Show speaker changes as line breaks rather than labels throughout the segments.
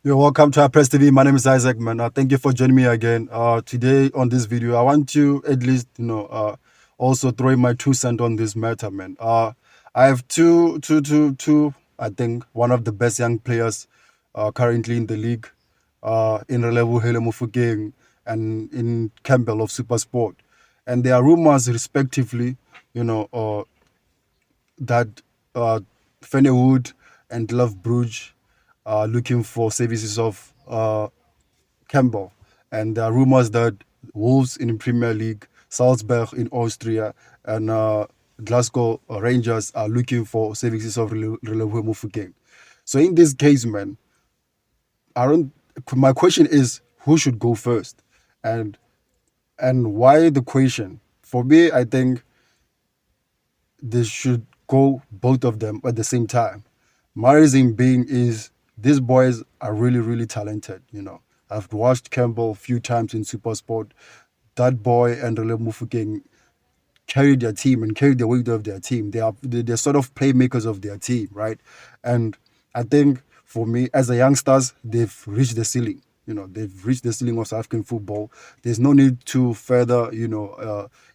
You're welcome to our Press TV. My name is Isaac, man. Thank you for joining me again. Today on this video, I want to at least, also throw in my 2 cents on this matter, man. I have two. I think one of the best young players, currently in the league, in Relevo Hele Mofokeng and in Campbell of Super Sport, and there are rumors, respectively, that Feyenoord and Love Bruges are looking for services of Campbell. And there are rumors that Wolves in the Premier League, Salzburg in Austria, and Glasgow Rangers are looking for services of Relevo Mofokeng. So in this case, man, I don't. My question is, who should go first, and why the question? For me, I think they should go both of them at the same time. My reason being is these boys are really, really talented. I've watched Campbell a few times in Super Sport. That boy and Rele Mofokeng carry their team and carry the weight of their team. They're sort of playmakers of their team, right? And I think for me, as a youngsters, they've reached the ceiling. They've reached the ceiling of South African football. There's no need to further,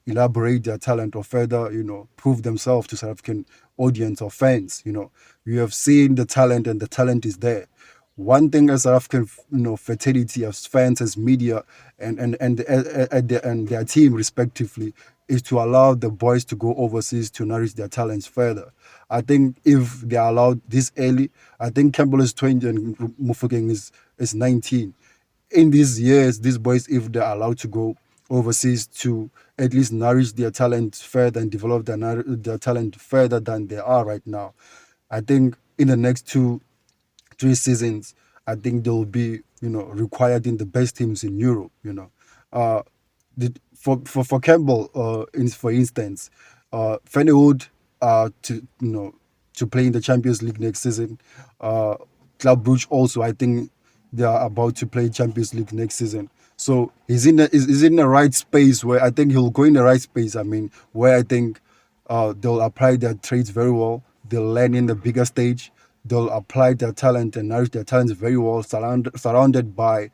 elaborate their talent or further, prove themselves to South African audience or fans. We have seen the talent, and the talent is there. One thing as South African, fraternity, as fans, as media, and their team respectively, is to allow the boys to go overseas to nourish their talents further. I think if they are allowed this early, I think Campbell is 20 and Mofokeng is 19. In these years, these boys, if they're allowed to go overseas to at least nourish their talent further and develop their talent further than they are right now, I think in the next 2-3 seasons, I think they'll be, required in the best teams in Europe. Uh, for Campbell, for instance, Feyenoord to play in the Champions League next season. Club Brugge also, I think they are about to play Champions League next season. So he's in the right space where I think he'll go in the right space. I mean, where I think they'll apply their trades very well. They'll learn in the bigger stage. They'll apply their talent and nourish their talents very well, surrounded by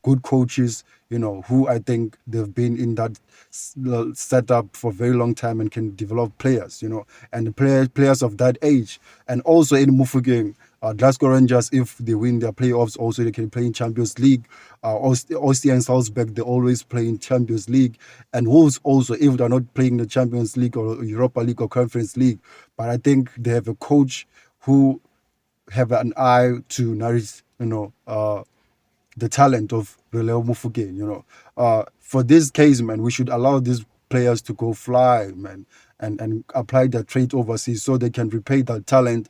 good coaches, who I think they've been in that setup for a very long time and can develop players, and the players of that age. And also in Mofokeng, Glasgow Rangers, if they win their playoffs, also they can play in Champions League. Austria and Salzburg, they always play in Champions League. And Wolves also, if they're not playing the Champions League or Europa League or Conference League, but I think they have a coach who have an eye to nourish, the talent of Releo Mofokeng. For this case, man, we should allow these players to go fly, man, and apply their trade overseas so they can repay that talent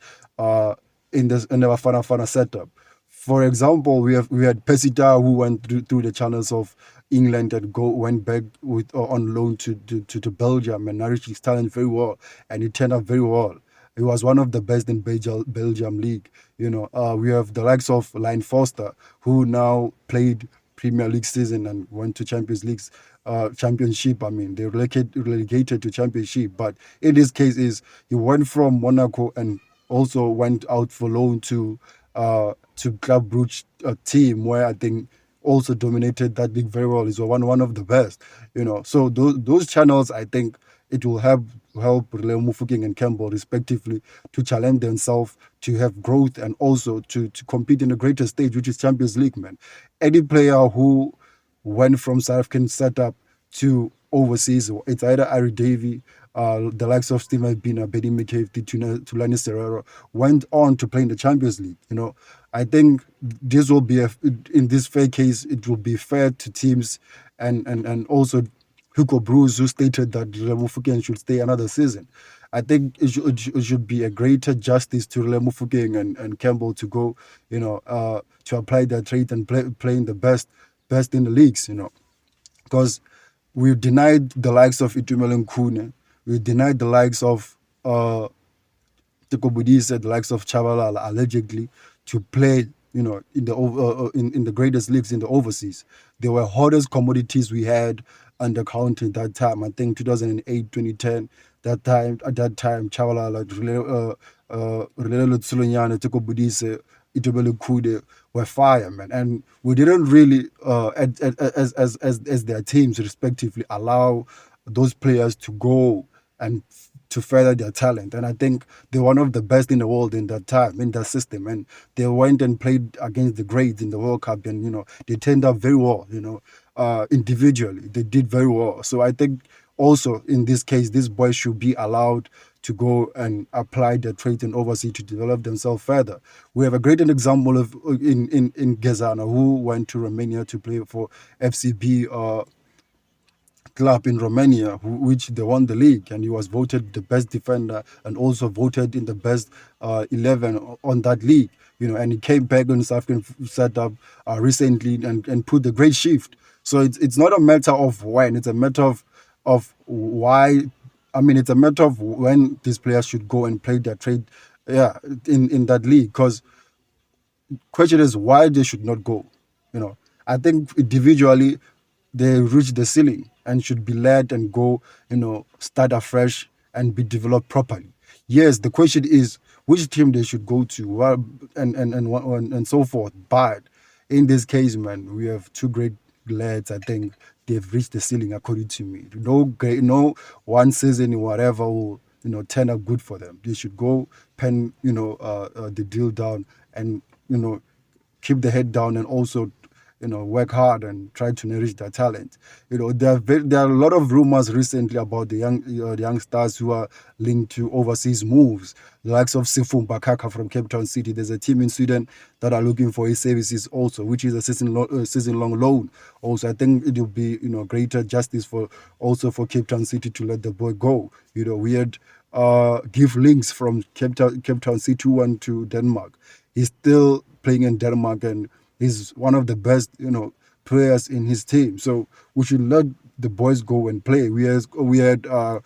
in the Bafana Bafana setup. For example, we had Percy Tau, who went through the channels of England and went back with on loan to Belgium and nourished his talent very well, and it turned out very well. He was one of the best in Belgium league. We have the likes of Lyle Foster, who now played Premier League season and went to Champions League's championship. I mean, they relegated to championship, but in this case, he went from Monaco and also went out for loan to Club Brugge, a team where I think also dominated that league very well. He's one of the best. So those channels, I think it will help Releo Mofokeng and Campbell respectively to challenge themselves, to have growth, and also to compete in the greater stage, which is Champions League, man. Any player who went from South African setup to overseas, it's either Ari Davey, the likes of Stephen Pienaar, Benny McCarthy, Thulani Serero, went on to play in the Champions League. I think this will be in this fair case, it will be fair to teams, and also Hugo Broos, who stated that Mofokeng should stay another season. I think it should be a greater justice to Mofokeng and Campbell to go, to apply their trade and playing the best in the leagues, because we've denied the likes of Itumeleng Khune, we denied the likes of Teko Budise, the likes of Chabalala, allegedly, to play, in the greatest leagues in the overseas. They were hottest commodities we had under counting that time. I think 2008, 2010. At that time, Chabalala, Relelo Tsulonyane, Teko Budise, Itobele Kude were fire, man. And we didn't really, as their teams respectively, allow those players to go and to further their talent. And I think they're one of the best in the world in that time, in that system. And they went and played against the greats in the World Cup, and they turned out very well. Individually they did very well. So I think also in this case, these boys should be allowed to go and apply their trade in overseas to develop themselves further. We have a great example of in Gezana, who went to Romania to play for FCB club in Romania, which they won the league, and he was voted the best defender and also voted in the best 11 on that league. And he came back on South African setup recently and put the great shift. So it's not a matter of when, it's a matter of why. I mean, it's a matter of when these players should go and play their trade, yeah, in that league. Because question is why they should not go. I think individually they reach the ceiling and should be led and go, start afresh and be developed properly. Yes, the question is which team they should go to, and so forth. But in this case, man, we have two great lads. I think they've reached the ceiling according to me. No one season whatever will turn out good for them. They should go pen the deal down and keep the head down and also work hard and try to nourish their talent. There are a lot of rumors recently about the youngsters who are linked to overseas moves, the likes of Sifum Bakaka from Cape Town City. There's a team in Sweden that are looking for his services also, which is a season-long loan. Also, I think it will be greater justice for Cape Town City to let the boy go. We had give links from Cape Town City who went to Denmark. He's still playing in Denmark and he's one of the best, players in his team. So we should let the boys go and play. We had Komamelo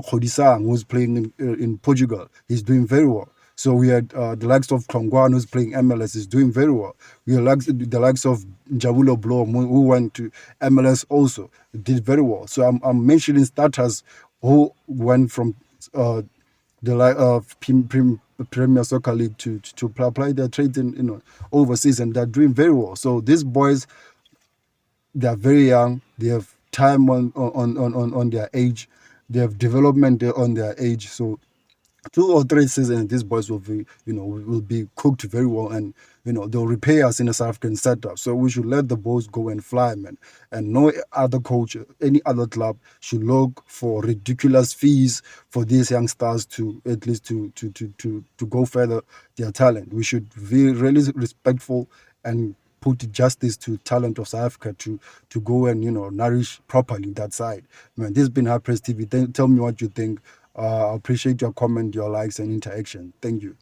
Khodisang, who's playing in Portugal. He's doing very well. So we had the likes of Kongwan, who's playing MLS, is doing very well. We had the likes of Jabulo Blom, who went to MLS also, did very well. So I'm mentioning starters who went from the Premier Soccer League to apply their trades in overseas, and they're doing very well. So these boys, they are very young. They have time on their age. They have development on their age. So 2 or 3 seasons, these boys will be cooked very well, and they'll repay us in a South African setup. So we should let the boys go and fly, man. And no other coach, any other club should look for ridiculous fees for these young stars to at least to go further their talent. We should be really respectful and put justice to talent of South Africa to go and nourish properly that side. Man, this has been High Press TV. Tell me what you think. I appreciate your comment, your likes, and interaction. Thank you.